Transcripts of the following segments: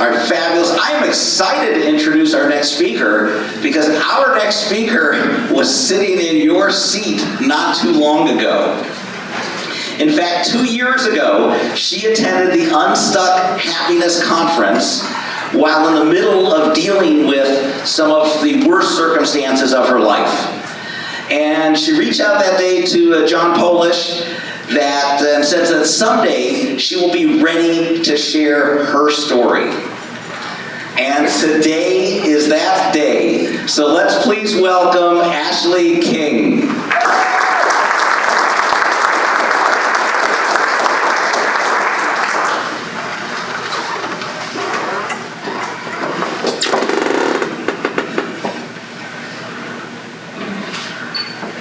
All right, fabulous. I am excited to introduce our next speaker because our next speaker was sitting in your seat not too long ago. In fact, 2 years ago, she attended the Unstuck Happiness Conference while in the middle of dealing with some of the worst circumstances of her life. And she reached out that day to John Polish and said that someday she will be ready to share her story. And today is that day. So let's please welcome Ashley King.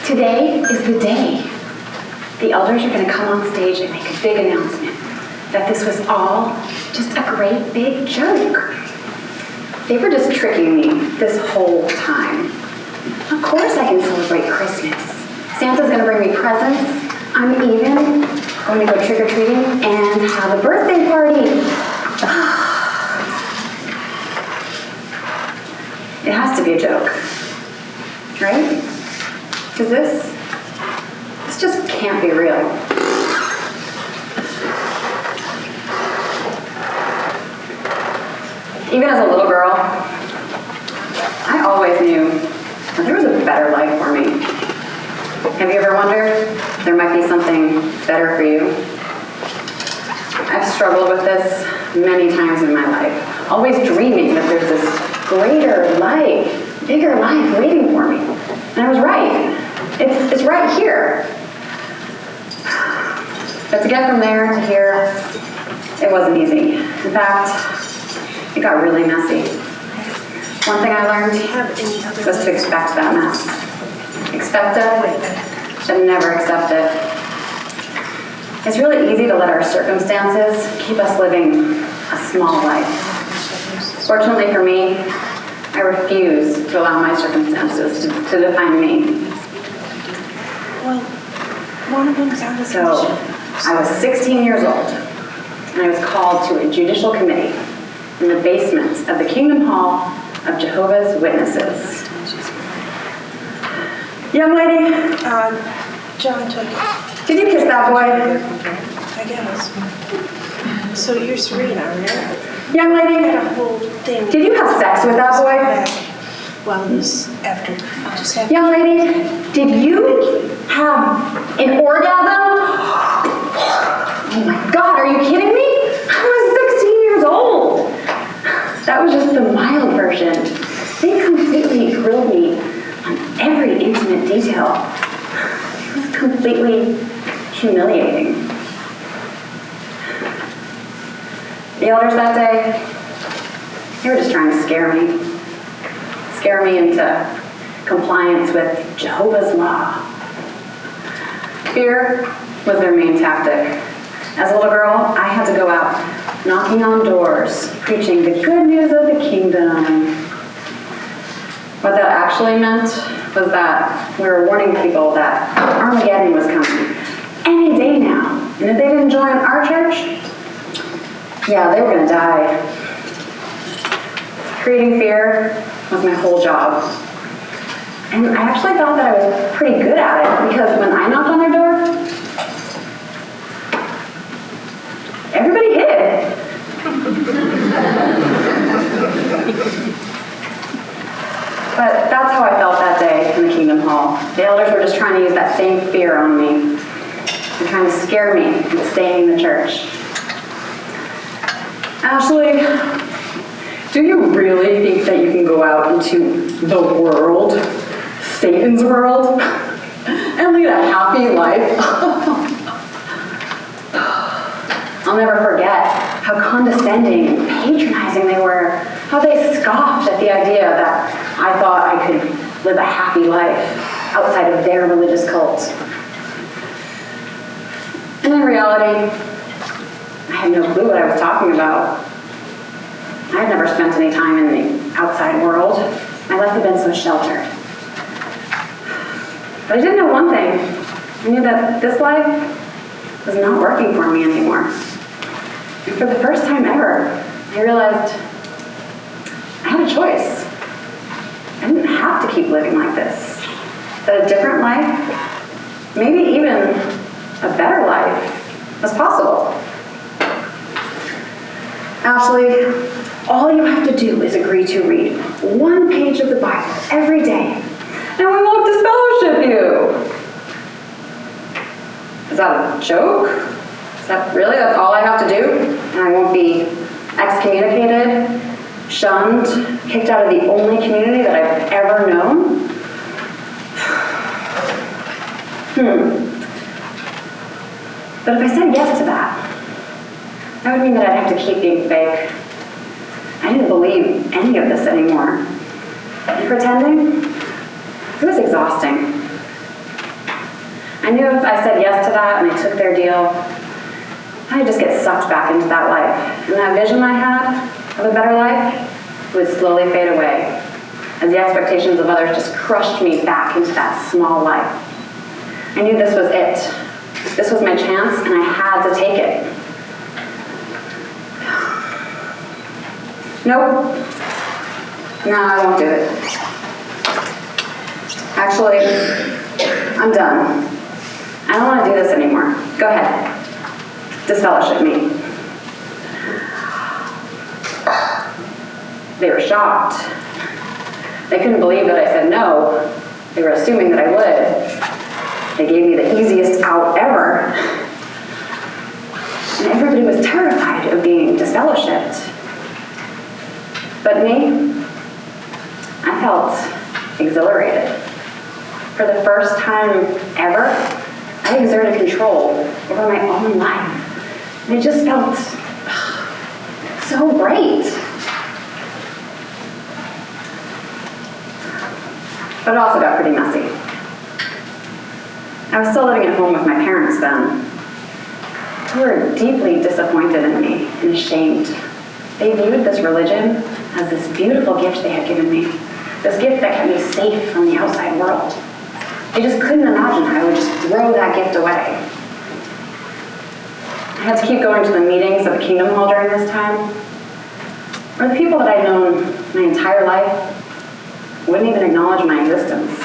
Today is the day. The elders are going to come on stage and make a big announcement that this was all just a great big joke. They were just tricking me this whole time. Of course I can celebrate Christmas. Santa's going to bring me presents. I'm even going to go trick-or-treating and have a birthday party. It has to be a joke, right? Because this just can't be real. Even as a little girl, I always knew that there was a better life for me. Have you ever wondered there might be something better for you? I've struggled with this many times in my life, always dreaming that there's this greater life, bigger life waiting for me. And I was right. It's right here. But to get from there to here, it wasn't easy. In fact, it got really messy. One thing I learned was to expect that mess. Expect it, but never accept it. It's really easy to let our circumstances keep us living a small life. Fortunately for me, I refuse to allow my circumstances to define me. Well, one of them's out of So, I was 16 years old, and I was called to a judicial committee in the basement of the Kingdom Hall of Jehovah's Witnesses. Young lady, John took it, did you kiss that boy? I guess. So you're Serena, right? Young I lady, had a whole thing. did you have sex with that boy? Well, this after, just after. Young lady, did you have an orgasm? Oh my God, are you kidding me? I was 16 years old. That was just the mild version. They completely grilled me on every intimate detail. It was completely humiliating. The elders that day, they were just trying to scare me into compliance with Jehovah's law. Fear was their main tactic. As a little girl, I had to go out knocking on doors, preaching the good news of the kingdom. What that actually meant was that we were warning people that Armageddon was coming any day now. And if they didn't join our church, yeah, they were going to die. Creating fear was my whole job. And I actually thought that I was pretty good at it because when I knocked on their door, everybody hid. But that's how I felt that day in the Kingdom Hall. The elders were just trying to use that same fear on me and trying to scare me into staying in the church. Ashley, do you really think that you can go out into the world, Satan's world, and lead a happy life? I'll never forget how condescending and patronizing they were, how they scoffed at the idea that I thought I could live a happy life outside of their religious cult. And in reality, I had no clue what I was talking about. I had never spent any time in the outside world. My life had been so sheltered. But I did know one thing. I knew that this life was not working for me anymore. And for the first time ever, I realized had a choice. I didn't have to keep living like this. That a different life, maybe even a better life, was possible. Ashley, all you have to do is agree to read one page of the Bible every day, and we won't disfellowship you. Is that a joke? Is that really, that's all I have to do? And I won't be excommunicated, shunned, kicked out of the only community that I've ever known? But if I said yes to that would mean that I'd have to keep being fake. I didn't believe any of this anymore. And pretending, it was exhausting. I knew if I said yes to that and I took their deal, I'd just get sucked back into that life. And that vision I had of a better life would slowly fade away as the expectations of others just crushed me back into that small life. I knew this was it. This was my chance, and I had to take it. Nope. No, I won't do it. Actually, I'm done. I don't want to do this anymore. Go ahead. Disfellowship me. They were shocked. They couldn't believe that I said no. They were assuming that I would. They gave me the easiest out ever. And everybody was terrified of being disfellowshipped. But me, I felt exhilarated. For the first time ever, I exerted control over my own life. And it just felt so great. But it also got pretty messy. I was still living at home with my parents then. They were deeply disappointed in me and ashamed. They viewed this religion as this beautiful gift they had given me, this gift that kept me safe from the outside world. They just couldn't imagine how I would just throw that gift away. I had to keep going to the meetings at the Kingdom Hall during this time, where the people that I'd known my entire life wouldn't even acknowledge my existence.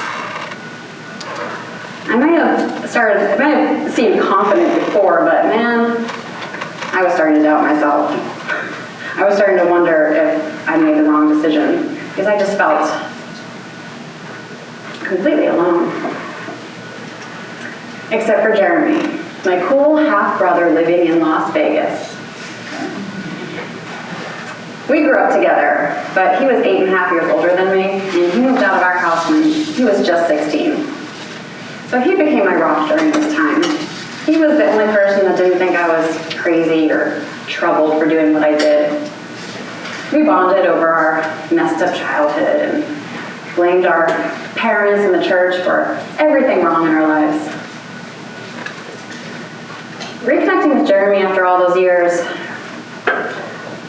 I might have seemed confident before, but man, I was starting to doubt myself. I was starting to wonder if I made the wrong decision, because I just felt completely alone. Except for Jeremy, my cool half-brother living in Las Vegas. We grew up together, but he was 8.5 years older than me, and he moved out of our house when he was just 16. So he became my rock during this time. He was the only person that didn't think I was crazy or troubled for doing what I did. We bonded over our messed up childhood and blamed our parents and the church for everything wrong in our lives. Reconnecting with Jeremy after all those years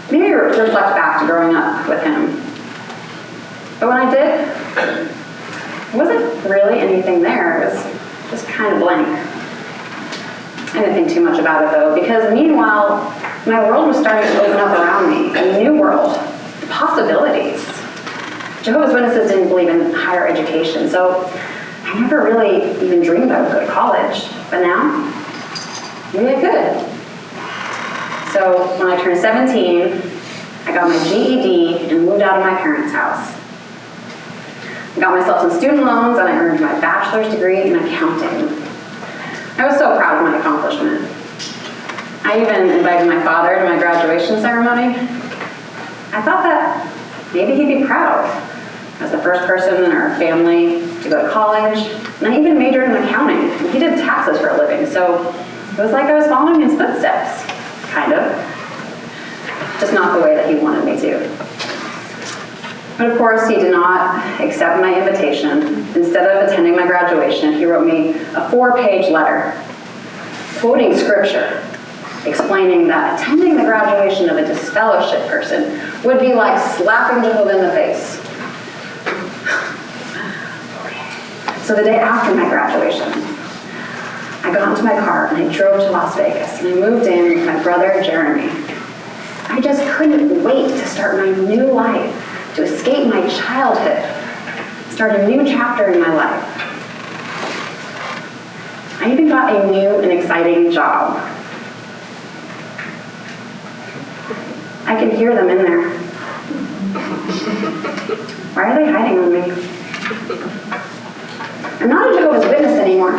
made me reflect back to growing up with him. But when I did, there wasn't really anything there. It was just kind of blank. I didn't think too much about it though, because meanwhile, my world was starting to open up around me, a new world, possibilities. Jehovah's Witnesses didn't believe in higher education, so I never really even dreamed I would go to college. But now, maybe I could. So when I turned 17, I got my GED and moved out of my parents' house. I got myself some student loans and I earned my bachelor's degree in accounting. I was so proud of my accomplishment. I even invited my father to my graduation ceremony. I thought that maybe he'd be proud. I was the first person in our family to go to college, and I even majored in accounting. And he did taxes for a living, so it was like I was following his footsteps, kind of. Just not the way that he wanted me to. But of course, he did not accept my invitation. Instead of attending my graduation, he wrote me a 4-page letter, quoting scripture, explaining that attending the graduation of a disfellowship person would be like slapping Jehovah in the face. So the day after my graduation, I got into my car and I drove to Las Vegas and I moved in with my brother, Jeremy. I just couldn't wait to start my new life to escape my childhood, start a new chapter in my life. I even got a new and exciting job. I can hear them in there. Why are they hiding on me? I'm not a Jehovah's Witness anymore.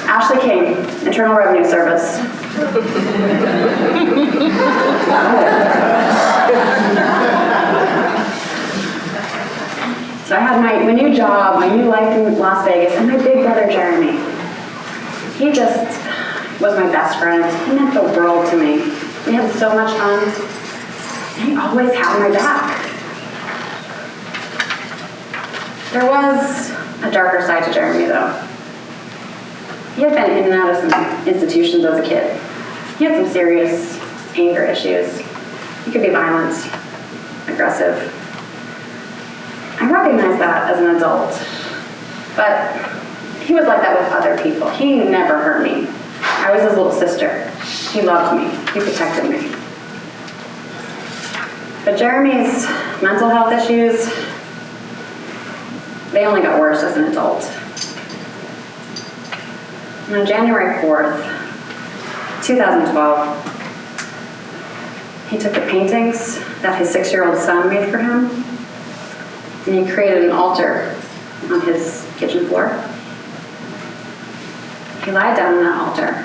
Ashley King, Internal Revenue Service. So I had my new job, my new life in Las Vegas, and my big brother Jeremy. He just was my best friend. He meant the world to me. We had so much fun. And he always had my back. There was a darker side to Jeremy, though. He had been in and out of some institutions as a kid. He had some serious anger issues. He could be violent, aggressive. I recognized that as an adult, but he was like that with other people. He never hurt me. I was his little sister. He loved me. He protected me. But Jeremy's mental health issues, they only got worse as an adult. And on January 4th, 2012, he took the paintings that his 6-year-old son made for him, and he created an altar on his kitchen floor. He lied down on that altar,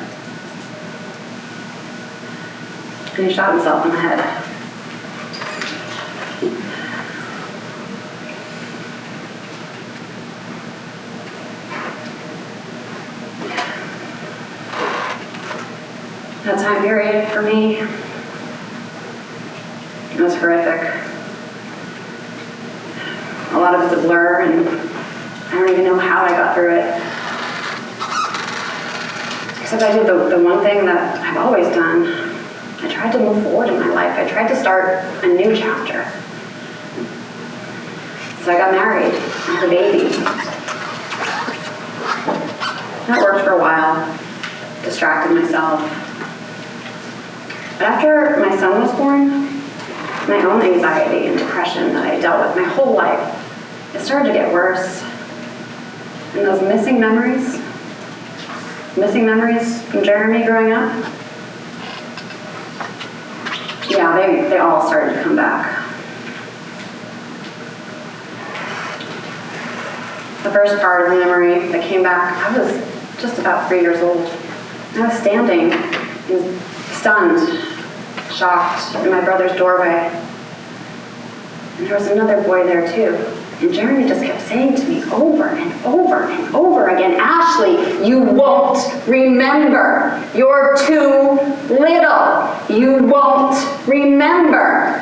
and he shot himself in the head. That time period for me, it was horrific. A lot of it's a blur, and I don't even know how I got through it. Except I did the one thing that I've always done. I tried to move forward in my life. I tried to start a new chapter. So I got married, I had a baby. That worked for a while, distracted myself. But after my son was born, my own anxiety and depression that I dealt with my whole life, it started to get worse. And those missing memories from Jeremy growing up, yeah, they all started to come back. The first part of the memory that came back, I was just about 3 years old. I was standing, stunned, shocked, in my brother's doorway. And there was another boy there too. And Jeremy just kept saying to me over and over and over again, "Ashley, you won't remember. You're too little. You won't remember."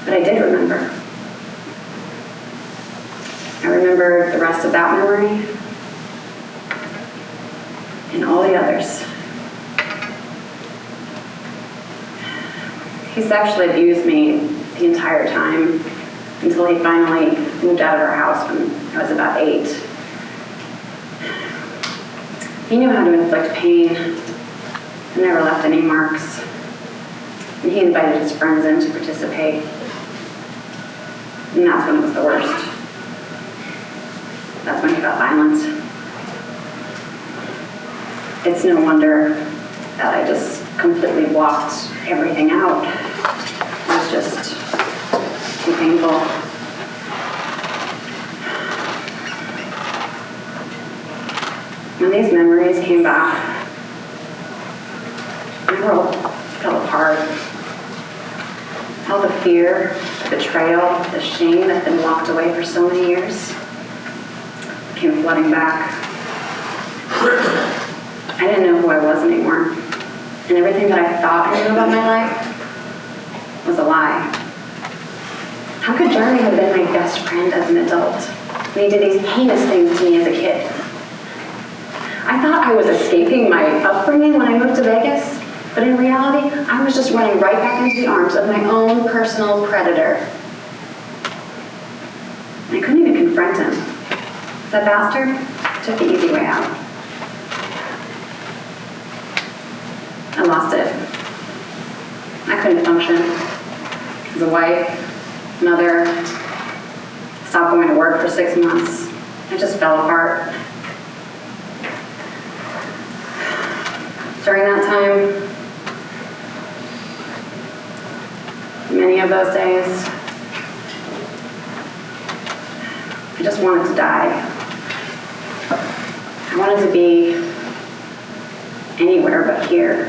But I did remember. I remembered the rest of that memory and all the others. He sexually abused me the entire time until he finally moved out of our house when I was about 8. He knew how to inflict pain and never left any marks. And he invited his friends in to participate. And that's when it was the worst. That's when he got violent. It's no wonder that I just completely blocked everything out. It was just too painful. When these memories came back, my world fell apart. All the fear, the betrayal, the shame that had been locked away for so many years came flooding back. I didn't know who I was anymore. And everything that I thought I knew about my life was a lie. How could Jeremy have been my best friend as an adult when he did these heinous things to me as a kid? I thought I was escaping my upbringing when I moved to Vegas, but in reality, I was just running right back into the arms of my own personal predator. And I couldn't even confront him. That bastard took the easy way out. I lost it. couldn't function as a wife, mother, stopped going to work for 6 months. I just fell apart. During that time, many of those days, I just wanted to die. I wanted to be anywhere but here.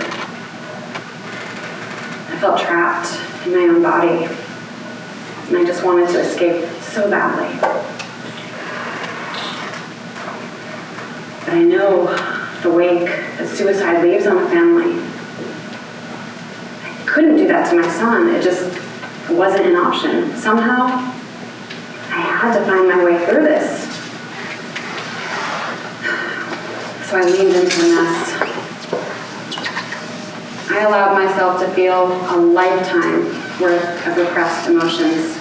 I felt trapped in my own body, and I just wanted to escape so badly. But I know the wake that suicide leaves on a family. I couldn't do that to my son. It just wasn't an option. Somehow, I had to find my way through this. So I leaned into the mess. I allowed myself to feel a lifetime worth of repressed emotions.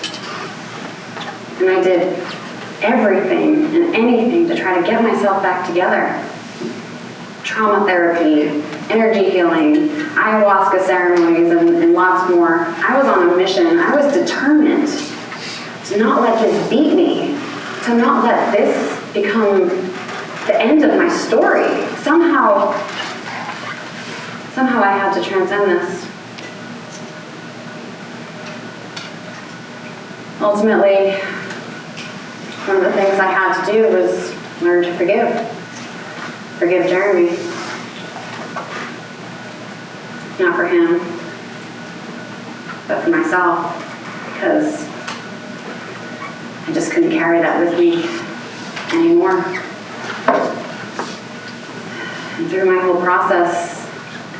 And I did everything and anything to try to get myself back together. Trauma therapy, energy healing, ayahuasca ceremonies, and lots more. I was on a mission. I was determined to not let this beat me, to not let this become the end of my story. Somehow I had to transcend this. Ultimately, one of the things I had to do was learn to forgive. Forgive Jeremy. Not for him, but for myself, because I just couldn't carry that with me anymore. And through my whole process,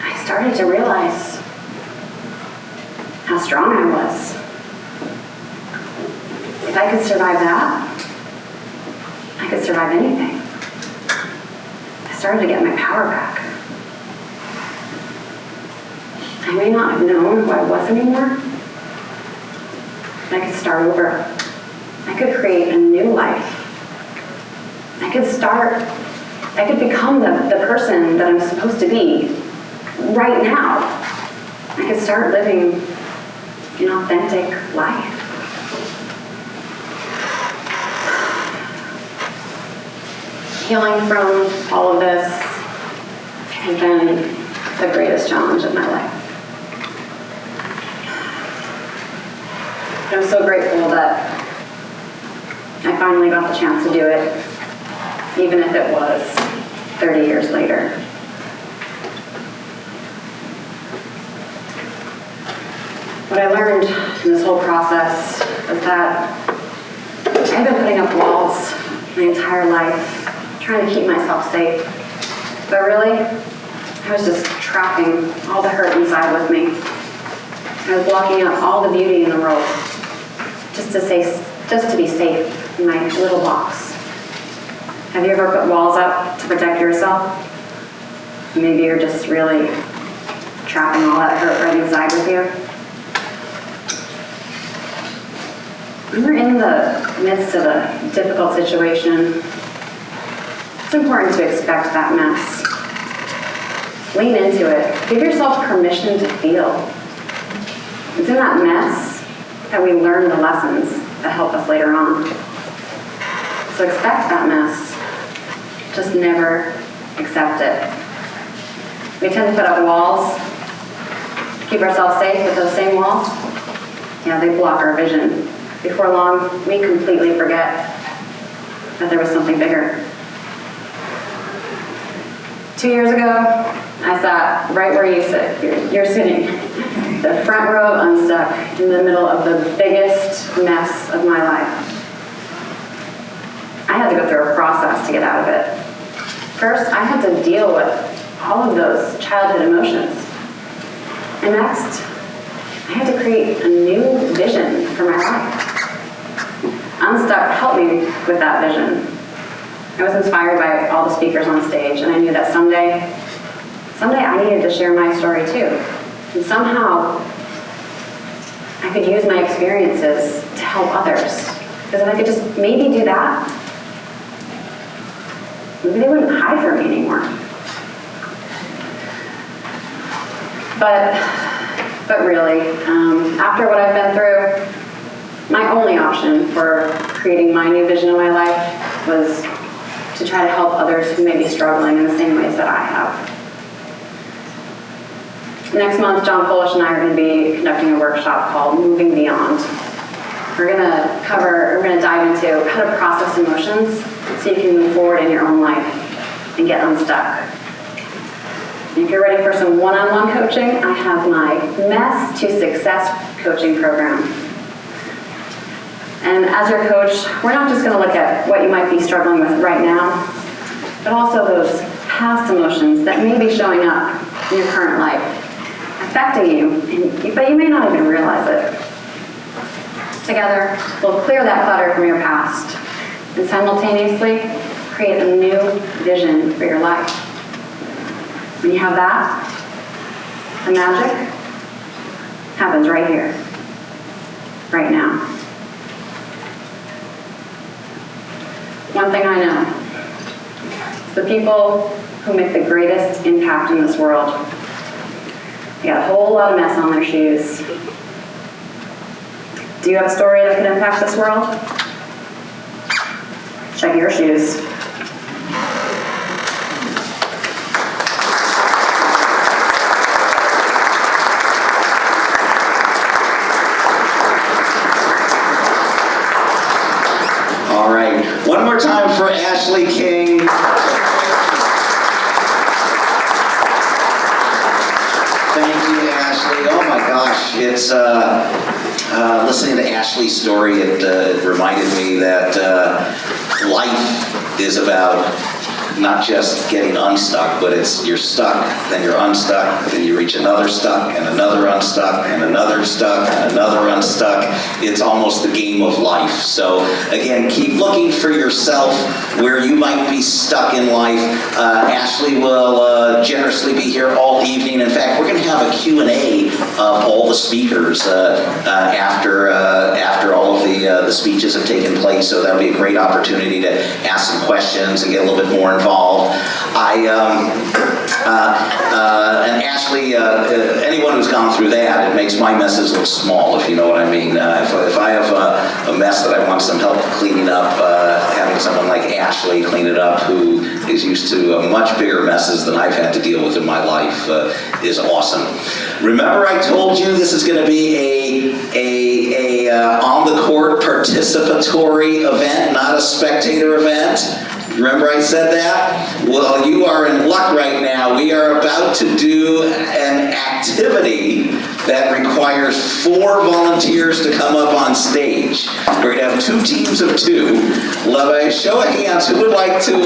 I started to realize how strong I was. If I could survive that, I could survive anything. I started to get my power back. I may not have known who I was anymore, but I could start over. I could create a new life. I could become the person that I'm supposed to be right now. I could start living an authentic life. Healing from all of this has been the greatest challenge of my life. I'm so grateful that I finally got the chance to do it, even if it was 30 years later. What I learned in this whole process is that I've been putting up walls my entire life, trying to keep myself safe. But really, I was just trapping all the hurt inside with me. I was blocking out all the beauty in the world, just to be safe in my little box. Have you ever put walls up to protect yourself? Maybe you're just really trapping all that hurt right inside with you. When we're in the midst of a difficult situation, it's important to expect that mess. Lean into it. Give yourself permission to feel. It's in that mess that we learn the lessons that help us later on. So expect that mess. Just never accept it. We tend to put up walls to keep ourselves safe, but those same walls, they block our vision. Before long, we completely forget that there was something bigger. 2 years ago, I sat right where you're sitting, the front row of Unstuck, in the middle of the biggest mess of my life. I had to go through a process to get out of it. First, I had to deal with all of those childhood emotions. And next, I had to create a new vision for my life. Unstuck helped me with that vision. I was inspired by all the speakers on stage, and I knew that someday I needed to share my story too. And somehow, I could use my experiences to help others. Because if I could just maybe do that, maybe they wouldn't hide from me anymore. But But really, after what I've been through, my only option for creating my new vision of my life was to try to help others who may be struggling in the same ways that I have. Next month, John Polish and I are going to be conducting a workshop called Moving Beyond. We're going to dive into how to process emotions so you can move forward in your own life and get unstuck. And if you're ready for some one-on-one coaching, I have my Mess to Success coaching program. And as your coach, we're not just going to look at what you might be struggling with right now, but also those past emotions that may be showing up in your current life, affecting you, but you may not even realize it. Together, we'll clear that clutter from your past and simultaneously create a new vision for your life. When you have that, the magic happens right here, right now. One thing I know, the people who make the greatest impact in this world, they got a whole lot of mess on their shoes. Do you have a story that can impact this world? Check your shoes. All right, one more time for Ashley King. Thank you, Ashley. Oh my gosh, it's listening to Ashley's story. It reminded me that life is about not just getting unstuck, but it's you're stuck, then you're unstuck, then you reach another stuck, and another unstuck, and another stuck, and another unstuck. It's almost the game of life. So again, keep looking for yourself where you might be stuck in life. Ashley will generously be here all evening. In fact, we're going to have a Q&A of all the speakers after all of the speeches have taken place. So that'll be a great opportunity to ask some questions and get a little bit more involved. And Ashley, anyone who's gone through that, it makes my messes look small, if you know what I mean. If I have a mess that I want some help cleaning up, having someone like Ashley clean it up, who is used to much bigger messes than I've had to deal with in my life, is awesome. Remember, I told you this is going to be a on-the-court participatory event, not a spectator event. Remember I said that? Well, you are in luck right now. We are about to do an activity that requires 4 volunteers to come up on stage. We're going to have 2 teams of 2. Love a show of hands. Who would like to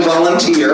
volunteer?